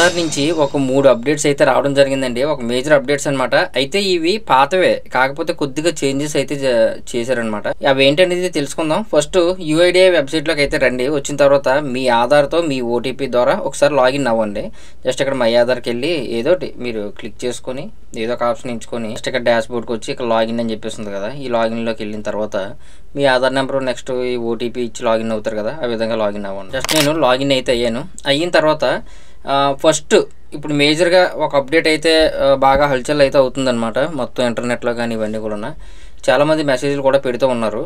ఆధార్ నుంచి ఒక 3 అప్డేట్స్ అయితే రావడం జరిగిందండి. ఒక మేజర్ అప్డేట్స్ అనమాట. అయితే ఇవి పాతవే, కాకపోతే కొద్దిగా చేంజెస్ అయితే చేశారనమాట. అవి ఏంటనేది తెలుసుకుందాం. ఫస్ట్ యూఐడిఐ వెబ్సైట్లోకి అయితే రండి. వచ్చిన తర్వాత మీ ఆధార్తో మీ ఓటీపీ ద్వారా ఒకసారి లాగిన్ అవ్వండి. జస్ట్ ఇక్కడ మై ఆధార్కి వెళ్ళి ఏదో మీరు క్లిక్ చేసుకొని ఏదో ఒక ఆప్షన్ ఎంచుకొని జస్ట్ ఇక్కడ డాష్ బోర్డ్కి వచ్చి ఇక్కడ లాగిన్ అని చెప్పేస్తుంది కదా. ఈ లాగిన్లోకి వెళ్ళిన తర్వాత మీ ఆధార్ నెంబర్ నెక్స్ట్ ఈ ఓటీపీ ఇచ్చి లాగిన్ అవుతారు కదా, ఆ విధంగా లాగిన్ అవ్వండి. జస్ట్ నేను లాగిన్ అయితే అయ్యాను. అయిన తర్వాత ఫస్ట్ ఇప్పుడు మేజర్గా ఒక అప్డేట్ అయితే బాగా హల్చల్ అయితే అవుతుందన్నమాట. మొత్తం ఇంటర్నెట్లో కానీ ఇవన్నీ కూడా చాలామంది మెసేజ్లు కూడా పెడుతూ ఉన్నారు.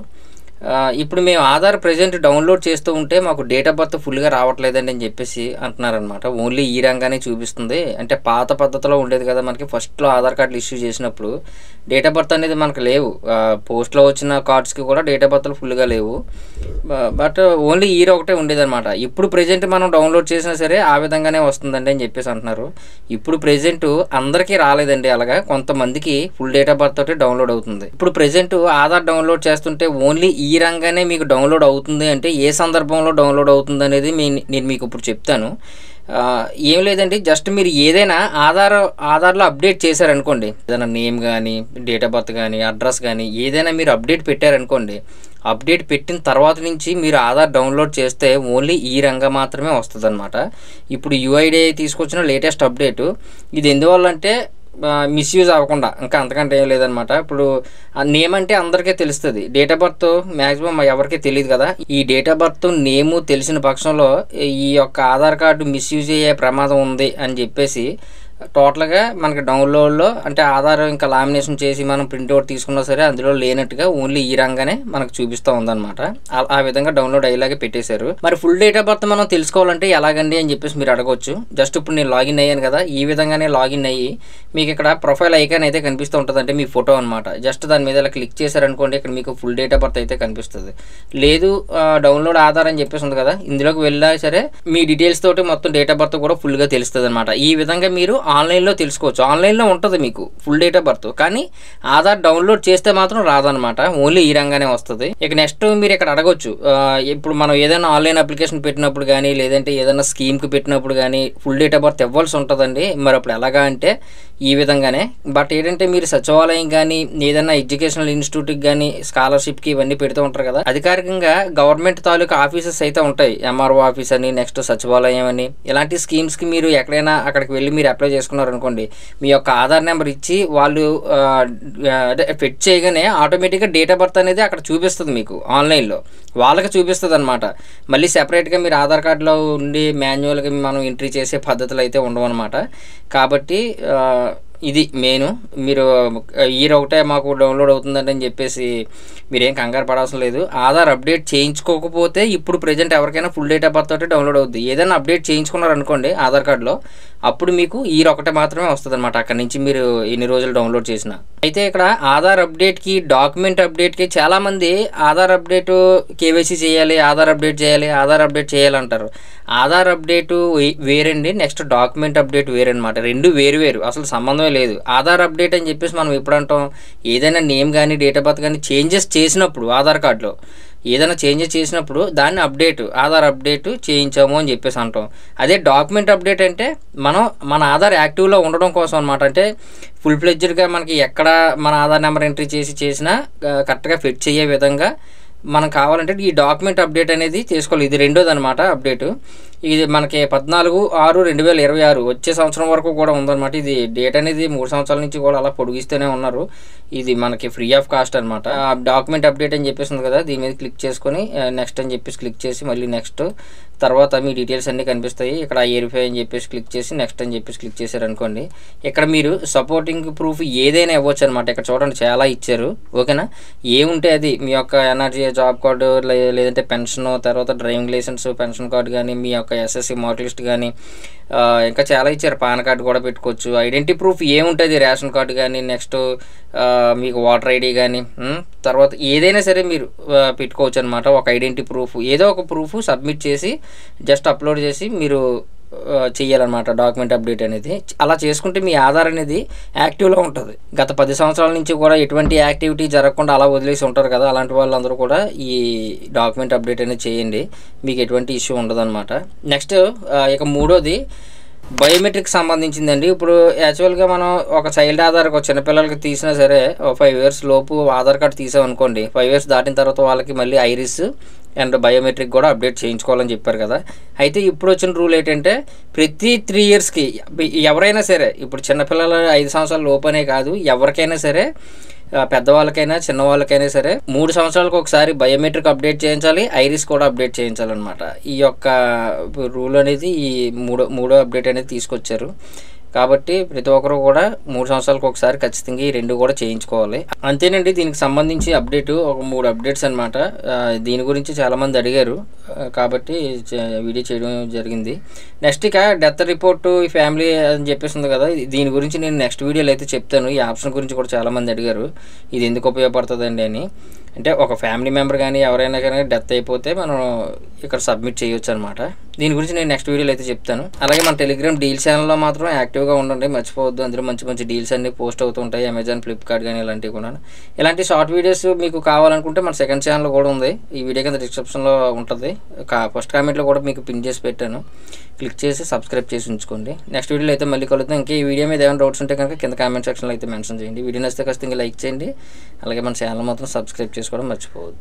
ఇప్పుడు మేము ఆధార్ ప్రెజెంట్ డౌన్లోడ్ చేస్తూ ఉంటే మాకు డేట్ ఆఫ్ బర్త్ ఫుల్గా రావట్లేదండి అని చెప్పేసి అంటున్నారనమాట. ఓన్లీ ఈ రంగానే చూపిస్తుంది. అంటే పాత పద్ధతిలో ఉండేది కదా, మనకి ఫస్ట్లో ఆధార్ కార్డులు ఇష్యూ చేసినప్పుడు డేట్ ఆఫ్ బర్త్ అనేది మనకు లేవు. పోస్ట్లో వచ్చిన కార్డ్స్కి కూడా డేట్ ఆఫ్ బర్త్లు ఫుల్గా లేవు. బట్ ఓన్లీ ఈ ఒకటే ఉండేదన్నమాట. ఇప్పుడు ప్రెజెంట్ మనం డౌన్లోడ్ చేసినా సరే ఆ విధంగానే వస్తుందండి అని చెప్పేసి అంటున్నారు. ఇప్పుడు ప్రెజెంట్ అందరికీ రాలేదండి, అలాగా కొంతమందికి ఫుల్ డేట్ ఆఫ్ బర్త్ తోటి డౌన్లోడ్ అవుతుంది. ఇప్పుడు ప్రెజెంట్ ఆధార్ డౌన్లోడ్ చేస్తుంటే ఓన్లీ ఈ రంగానే మీకు డౌన్లోడ్ అవుతుంది అంటే ఏ సందర్భంలో డౌన్లోడ్ అవుతుంది అనేది నేను మీకు ఇప్పుడు చెప్తాను. ఏం లేదండి, జస్ట్ మీరు ఏదైనా ఆధార్లో అప్డేట్ చేశారనుకోండి, ఏదైనా నేమ్ కానీ డేట్ ఆఫ్ బర్త్ కానీ అడ్రస్ కానీ ఏదైనా మీరు అప్డేట్ పెట్టారనుకోండి, అప్డేట్ పెట్టిన తర్వాత నుంచి మీరు ఆధార్ డౌన్లోడ్ చేస్తే ఓన్లీ ఈ రంగం మాత్రమే వస్తుంది అనమాట. ఇప్పుడు యూఐడిఐ తీసుకొచ్చిన లేటెస్ట్ అప్డేటు ఇది ఎందువల్ల అంటే మిస్యూజ్ అవ్వకుండా, ఇంకా అంతకంటే ఏం లేదనమాట. ఇప్పుడు నేమ్ అంటే అందరికీ తెలుస్తుంది, డేట్ ఆఫ్ బర్త్ మ్యాక్సిమం ఎవరికీ తెలియదు కదా. ఈ డేట్ ఆఫ్ బర్త్ నేము తెలిసిన పక్షంలో ఈ యొక్క ఆధార్ కార్డు మిస్యూజ్ అయ్యే ప్రమాదం ఉంది అని చెప్పేసి టోటల్గా మనకి డౌన్లోడ్లో అంటే ఆధార్ ఇంకా లామినేషన్ చేసి మనం ప్రింట్అవుట్ తీసుకున్నా సరే అందులో లేనట్టుగా ఓన్లీ ఈ రంగానే మనకు చూపిస్తూ ఉందన్నమాట. ఆ విధంగా డౌన్లోడ్ అయ్యేలాగే పెట్టేశారు. మరి ఫుల్ డేట్ ఆఫ్ బర్త్ మనం తెలుసుకోవాలంటే ఎలాగండి అని చెప్పేసి మీరు అడగవచ్చు. జస్ట్ ఇప్పుడు నేను లాగిన్ అయ్యాను కదా, ఈ విధంగానే లాగిన్ అయ్యి మీకు ఇక్కడ ప్రొఫైల్ ఐకాన్ అయితే కనిపిస్తూ ఉంటుంది, అంటే మీ ఫోటో అనమాట. జస్ట్ దాని మీద ఇలా క్లిక్ చేశారనుకోండి, ఇక్కడ మీకు ఫుల్ డేట్ ఆఫ్ బర్త్ అయితే కనిపిస్తుంది. లేదు డౌన్లోడ్ ఆధార్ అని చెప్పేసి ఉంది కదా, ఇందులోకి వెళ్ళా సరే మీ డీటెయిల్స్ తోటి మొత్తం డేట్ ఆఫ్ బర్త్ కూడా ఫుల్గా తెలుస్తుంది అనమాట. ఈ విధంగా మీరు ఆన్లైన్లో తెలుసుకోవచ్చు. ఆన్లైన్లో ఉంటుంది మీకు ఫుల్ డేట్ ఆఫ్ బర్త్, కానీ ఆధార్ డౌన్లోడ్ చేస్తే మాత్రం రాదనమాట, ఓన్లీ ఈ రంగానే వస్తుంది. ఇక నెక్స్ట్ మీరు ఇక్కడ అడగొచ్చు, ఇప్పుడు మనం ఏదైనా ఆన్లైన్ అప్లికేషన్ పెట్టినప్పుడు కానీ లేదంటే ఏదైనా స్కీమ్కి పెట్టినప్పుడు కానీ ఫుల్ డేట్ ఆఫ్ బర్త్ ఇవ్వాల్సి ఉంటుందండి, మరి అప్పుడు ఎలాగా అంటే ఈ విధంగానే. బట్ ఏంటంటే మీరు సచివాలయం కానీ ఏదైనా ఎడ్యుకేషనల్ ఇన్స్టిట్యూట్కి కానీ స్కాలర్షిప్కి ఇవన్నీ పెడుతూ ఉంటారు కదా, అధికారికంగా గవర్నమెంట్ తాలూకా ఆఫీసెస్ అయితే ఉంటాయి, ఎంఆర్ఓ ఆఫీస్ అని నెక్స్ట్ సచివాలయం అని. ఇలాంటి స్కీమ్స్కి మీరు ఎక్కడైనా అక్కడికి వెళ్ళి మీరు అప్లై చేసుకున్నారనుకోండి, మీ యొక్క ఆధార్ నెంబర్ ఇచ్చి వాళ్ళు ఫిట్ చేయగానే ఆటోమేటిక్గా డేట్ ఆఫ్ బర్త్ అనేది అక్కడ చూపిస్తుంది మీకు ఆన్లైన్లో, వాళ్ళకి చూపిస్తుంది అనమాట. మళ్ళీ సెపరేట్గా మీరు ఆధార్ కార్డులో ఉండి మాన్యువల్గా మనం ఎంట్రీ చేసే పద్ధతులు అయితే ఉండవు అనమాట. కాబట్టి ఇది మెయిన్. మీరు ఈ ఒకటే మాకు డౌన్లోడ్ అవుతుందండి అని చెప్పేసి మీరేం కంగారు పడాల్సిన లేదు. ఆధార్ అప్డేట్ చేయించుకోకపోతే ఇప్పుడు ప్రెజెంట్ ఎవరికైనా ఫుల్ డేట్ ఆఫ్ బర్త్ తోటి డౌన్లోడ్ అవుతుంది. ఏదైనా అప్డేట్ చేయించుకున్నారనుకోండి ఆధార్ కార్డులో, అప్పుడు మీకు ఈ ఒకటే మాత్రమే వస్తుంది అనమాట, అక్కడి నుంచి మీరు ఎన్ని రోజులు డౌన్లోడ్ చేసినా. అయితే ఇక్కడ ఆధార్ అప్డేట్కి డాక్యుమెంట్ అప్డేట్కి చాలామంది ఆధార్ అప్డేటు కేవైసీ చేయాలి, ఆధార్ అప్డేట్ చేయాలి, ఆధార్ అప్డేట్ చేయాలంటారు. ఆధార్ అప్డేటు వేరండి, నెక్స్ట్ డాక్యుమెంట్ అప్డేట్ వేరనమాట. రెండు వేరు, అసలు సంబంధమే లేదు. ఆధార్ అప్డేట్ అని చెప్పేసి మనం ఎప్పుడు అంటాం, ఏదైనా నేమ్ కానీ డేట్ ఆఫ్ బర్త్ కానీ చేంజెస్ చేసినప్పుడు ఆధార్ కార్డులో ఏదైనా చేంజెస్ చేసినప్పుడు దాన్ని ఆధార్ అప్డేట్ చేయించాము అని చెప్పేసి అంటాం. అదే డాక్యుమెంట్ అప్డేట్ అంటే మన ఆధార్ యాక్టివ్లో ఉండడం కోసం అనమాట. అంటే ఫుల్ ఫ్లెడ్జ్డ్గా మనకి ఎక్కడ మన ఆధార్ నెంబర్ ఎంట్రీ చేసినా కరెక్ట్గా ఫిట్ చేసే విధంగా మనం కావాలంటే ఈ డాక్యుమెంట్ అప్డేట్ అనేది చేసుకోవాలి. ఇది రెండోది అనమాట అప్డేటు. ఇది మనకి 14/6/2026 వచ్చే సంవత్సరం వరకు కూడా ఉందన్నమాట. ఇది డేట్ అనేది 3 సంవత్సరాల నుంచి కూడా అలా పొడిగిస్తూనే ఉన్నారు. ఇది మనకి ఫ్రీ ఆఫ్ కాస్ట్ అనమాట. డాక్యుమెంట్ అప్డేట్ అని చెప్పేసి ఉంది కదా, దీని మీద క్లిక్ చేసుకొని నెక్స్ట్ అని చెప్పేసి క్లిక్ చేసి మళ్ళీ నెక్స్ట్ తర్వాత మీ డీటెయిల్స్ అన్నీ కనిపిస్తాయి. ఇక్కడ వెరిఫై అని చెప్పేసి క్లిక్ చేసి నెక్స్ట్ అని చెప్పేసి క్లిక్ చేశారనుకోండి, ఇక్కడ మీరు సపోర్టింగ్ ప్రూఫ్ ఏదైనా ఇవ్వచ్చు అనమాట. ఇక్కడ చూడండి చాలా ఇచ్చారు, ఓకేనా. ఏముంటే అది మీ యొక్క ఎన్ఆర్జీ జాబ్ కార్డు లేదంటే పెన్షన్, తర్వాత డ్రైవింగ్ లైసెన్స్ పెన్షన్ కార్డు కానీ మీ యొక్క ఎస్ఎస్సి మార్క్ లిస్ట్ కానీ ఇంకా చాలా ఇచ్చారు. పాన్ కార్డు కూడా పెట్టుకోవచ్చు. ఐడెంటిటీ ప్రూఫ్ ఏముంటుంది, రేషన్ కార్డు కానీ నెక్స్ట్ మీకు వాటర్ ఐడి కానీ తర్వాత ఏదైనా సరే మీరు పెట్టుకోవచ్చు అనమాట. ఒక ఐడెంటిటీ ప్రూఫ్ ఏదో ఒక ప్రూఫ్ సబ్మిట్ చేసి జస్ట్ అప్లోడ్ చేసి మీరు చేయాలన్నమాట డాక్యుమెంట్ అప్డేట్ అనేది. అలా చేసుకుంటే మీ ఆధార్ అనేది యాక్టివ్లో ఉంటుంది. గత 10 సంవత్సరాల నుంచి కూడా ఎటువంటి యాక్టివిటీ జరగకుండా అలా వదిలేసి ఉంటారు కదా, అలాంటి వాళ్ళందరూ కూడా ఈ డాక్యుమెంట్ అప్డేట్ అనేది చేయండి, మీకు ఎటువంటి ఇష్యూ ఉండదు అనమాట. నెక్స్ట్ ఇక మూడోది బయోమెట్రిక్ సంబంధించిందండి. ఇప్పుడు యాక్చువల్గా మనం ఒక చైల్డ్ ఆధార్ ఒక చిన్నపిల్లలకి తీసినా సరే 5 ఇయర్స్ లోపు ఆధార్ కార్డు తీసామనుకోండి, 5 ఇయర్స్ దాటిన తర్వాత వాళ్ళకి మళ్ళీ ఐరిస్ అండ్ బయోమెట్రిక్ కూడా అప్డేట్ చేయించుకోవాలని చెప్పారు కదా. అయితే ఇప్పుడు వచ్చిన రూల్ ఏంటంటే ప్రతి 3 ఇయర్స్కి ఎవరైనా సరే, ఇప్పుడు చిన్నపిల్లల 5 సంవత్సరాల లోపనే కాదు, ఎవరికైనా సరే, పెద్దవాళ్ళకైనా చిన్నవాళ్ళకైనా సరే 3 సంవత్సరాలకు ఒకసారి బయోమెట్రిక్ అప్డేట్ చేయించాలి, ఐరిస్ కూడా అప్డేట్ చేయించాలన్నమాట. ఈ యొక్క రూల్ అనేది ఈ మూడో అప్డేట్ అనేది తీసుకొచ్చారు. కాబట్టి ప్రతి ఒక్కరు కూడా 3 సంవత్సరాలకు ఒకసారి ఖచ్చితంగా ఈ 2 కూడా చేయించుకోవాలి. అంతేనండి, దీనికి సంబంధించి అప్డేట్ ఒక 3 అప్డేట్స్ అనమాట. దీని గురించి చాలామంది అడిగారు కాబట్టి వీడియో చేయడం జరిగింది. నెక్స్ట్ ఇక డెత్ రిపోర్టు ఈ ఫ్యామిలీ అని చెప్పేసి ఉంది కదా, దీని గురించి నేను నెక్స్ట్ వీడియోలో అయితే చెప్తాను. ఈ ఆప్షన్ గురించి కూడా చాలామంది అడిగారు, ఇది ఎందుకు ఉపయోగపడుతుందండి అని. అంటే ఒక ఫ్యామిలీ మెంబర్ కానీ ఎవరైనా కానీ డెత్ అయిపోతే మనం ఇక్కడ సబ్మిట్ చేయొచ్చు అనమాట. దీని గురించి నేను నెక్స్ట్ వీడియోలో అయితే చెప్తాను. అలాగే మన టెలిగ్రామ్ డీల్ ఛానల్లో మాత్రం యాక్టివ్గా ఉండండి, మర్చిపోవద్దు. అందులో మంచి మంచి డీల్స్ అన్నీ పోస్ట్ అవుతుంటాయి, అమెజాన్, ఫ్లిప్కార్ట్ కానీ ఇలాంటివి కూడా. ఇలాంటి షార్ట్ వీడియోస్ మీకు కావాలనుకుంటే మన సెకండ్ ఛానల్ కూడా ఉంది, ఈ వీడియో కింద డిస్క్రిప్షన్లో ఉంటుంది. ఫస్ట్ కామెంట్లో కూడా మీకు పిన్ చేసి పెట్టాను, క్లిక్ చేసి సబ్స్క్రైబ్ చేసి ఉంచుకోండి. నెక్స్ట్ వీడియోలో అయితే మళ్ళీ కలుద్దాం. ఇంకా ఈ వీడియో మీద ఏమైనా డౌట్స్ ఉంటే కనుక కింద కామెంట్ సెక్షన్లో అయితే మెన్షన్ చేయండి. వీడియో నచ్చితే ఖచ్చితంగా లైక్ చేయండి, అలాగే మన ఛానల్ మాత్రం సబ్స్క్రైబ్ చేసుకోవడం మర్చిపోవద్దు.